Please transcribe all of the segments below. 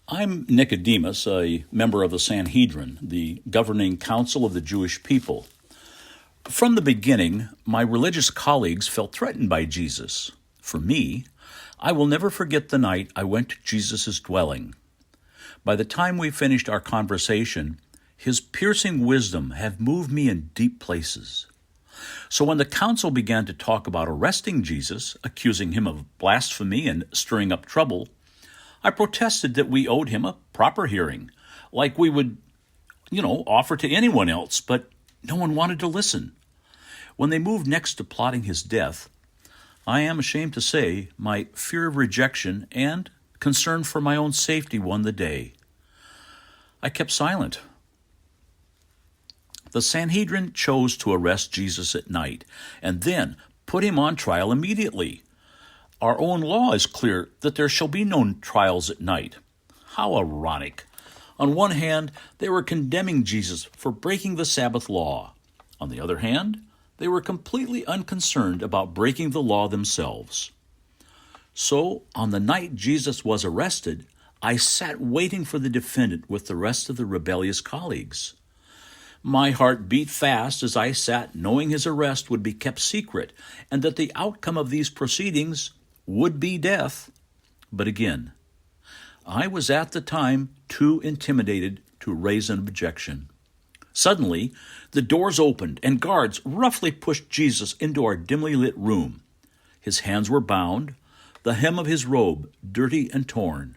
I'm Nicodemus, a member of the Sanhedrin, the governing council of the Jewish people. From the beginning, my religious colleagues felt threatened by Jesus. For me, I will never forget the night I went to Jesus' dwelling. By the time we finished our conversation, his piercing wisdom had moved me in deep places. So when the council began to talk about arresting Jesus, accusing him of blasphemy and stirring up trouble, I protested that we owed him a proper hearing, like we would, offer to anyone else, but no one wanted to listen. When they moved next to plotting his death, I am ashamed to say my fear of rejection and concern for my own safety won the day. I kept silent. The Sanhedrin chose to arrest Jesus at night and then put him on trial immediately. Our own law is clear that there shall be no trials at night. How ironic. On one hand, they were condemning Jesus for breaking the Sabbath law. On the other hand, they were completely unconcerned about breaking the law themselves. So, on the night Jesus was arrested, I sat waiting for the defendant with the rest of the rebellious colleagues. My heart beat fast as I sat, knowing his arrest would be kept secret and that the outcome of these proceedings would be death. But again, I was at the time too intimidated to raise an objection. Suddenly, the doors opened and guards roughly pushed Jesus into our dimly lit room. His hands were bound, the hem of his robe dirty and torn.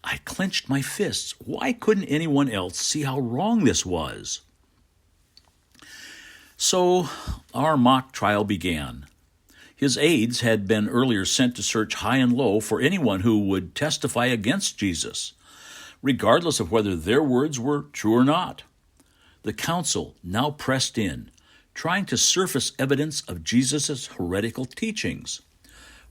I clenched my fists. Why couldn't anyone else see how wrong this was? So our mock trial began. His aides had been earlier sent to search high and low for anyone who would testify against Jesus, regardless of whether their words were true or not. The council now pressed in, trying to surface evidence of Jesus' heretical teachings.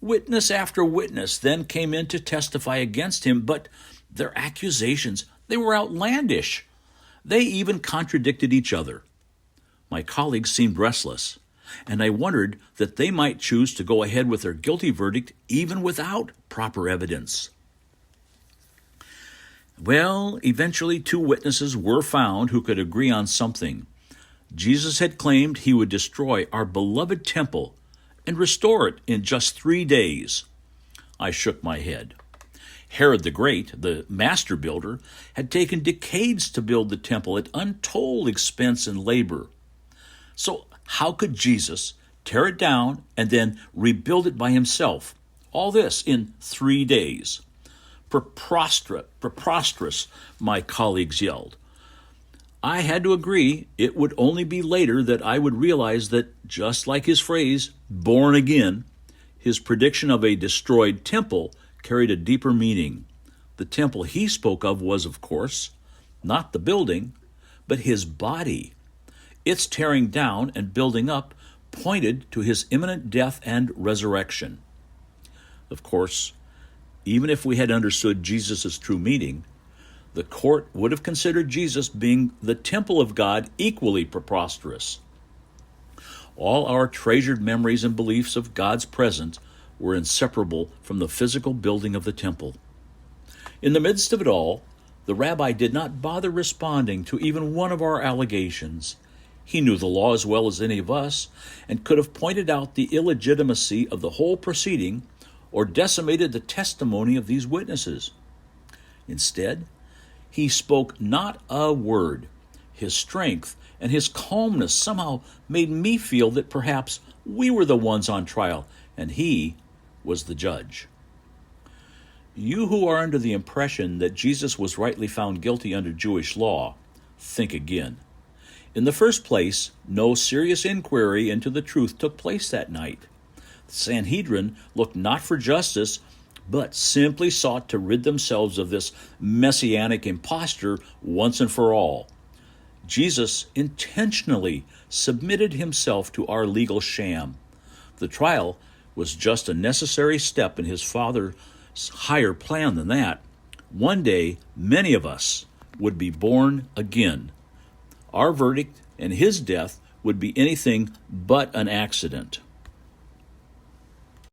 Witness after witness then came in to testify against him, but their accusations, they were outlandish. They even contradicted each other. My colleagues seemed restless, and I wondered that they might choose to go ahead with their guilty verdict even without proper evidence. Well, eventually 2 witnesses were found who could agree on something. Jesus had claimed he would destroy our beloved temple and restore it in just 3 days. I shook my head. Herod the Great, the master builder, had taken decades to build the temple at untold expense and labor. So how could Jesus tear it down and then rebuild it by himself? All this in 3 days. Preposterous, my colleagues yelled. I had to agree it would only be later that I would realize that, just like his phrase, born again, his prediction of a destroyed temple carried a deeper meaning. The temple he spoke of was, of course, not the building, but his body. Its tearing down and building up pointed to his imminent death and resurrection. Of course, even if we had understood Jesus' true meaning, the court would have considered Jesus being the temple of God equally preposterous. All our treasured memories and beliefs of God's presence were inseparable from the physical building of the temple. In the midst of it all, the rabbi did not bother responding to even one of our allegations. He knew the law as well as any of us and could have pointed out the illegitimacy of the whole proceeding or decimated the testimony of these witnesses. Instead, he spoke not a word. His strength and his calmness somehow made me feel that perhaps we were the ones on trial and he was the judge. You who are under the impression that Jesus was rightly found guilty under Jewish law, think again. In the first place, no serious inquiry into the truth took place that night. The Sanhedrin looked not for justice, but simply sought to rid themselves of this messianic impostor once and for all. Jesus intentionally submitted himself to our legal sham. The trial was just a necessary step in his Father's higher plan than that. One day, many of us would be born again. Our verdict and his death would be anything but an accident.